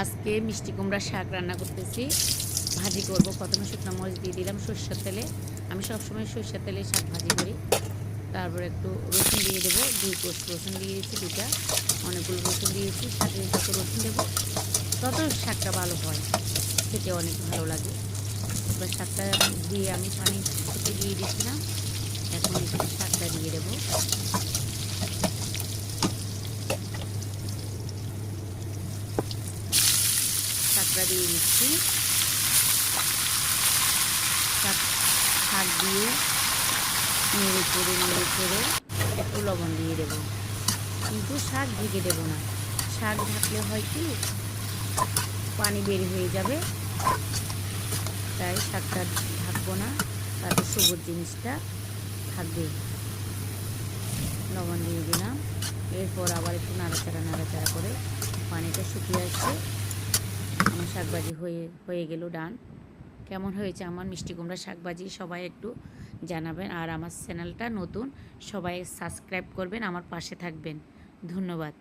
আজকে মিষ্টি কুমড়ার শাক রান্না করতেছি, ভাজি করব। প্রথমে শুকনো মরিচ দিয়ে দিলাম সরষের তেলে। আমি সবসময় সরষের তেলে শাক ভাজি করি। তারপর একটু রসুন দিয়ে দেবো, 2 কোষ রসুন দিয়েছি, 2টা। অনেকগুলো রসুন দিয়েছি, শাকে যত রসুন দেবো তত শাকটা ভালো হয়, খেতে অনেক ভালো লাগে। এবার শাকটা দিয়ে আমি পানি ফুটে দিয়ে দিয়েছিলাম, এখন এখানে শাকটা দিয়ে দেবো। শাকটা দিয়ে দিচ্ছি। শাক দিয়ে নেড়ে চেড়ে একটু লবণ দিয়ে দেবো, কিন্তু শাক ঢেকে দেবো না। শাক ঢাকলে হয় কি, পানি বের হয়ে যাবে, তাই শাকটা ঢাকবো না, তাতে সবুজ জিনিসটা থাকবে। লবণ দিয়ে দিলাম। এরপর আবার একটু নাড়াচাড়া করে পানিটা শুকিয়ে আসছে। আমার শাকভাজি হয়ে গেল, ডান। কেমন হয়েছে আমার মিষ্টি কুমড়া শাকভাজি সবাই একটু জানাবেন। আর আমার চ্যানেলটা নতুন, সবাই সাবস্ক্রাইব করবেন, আমার পাশে থাকবেন। ধন্যবাদ।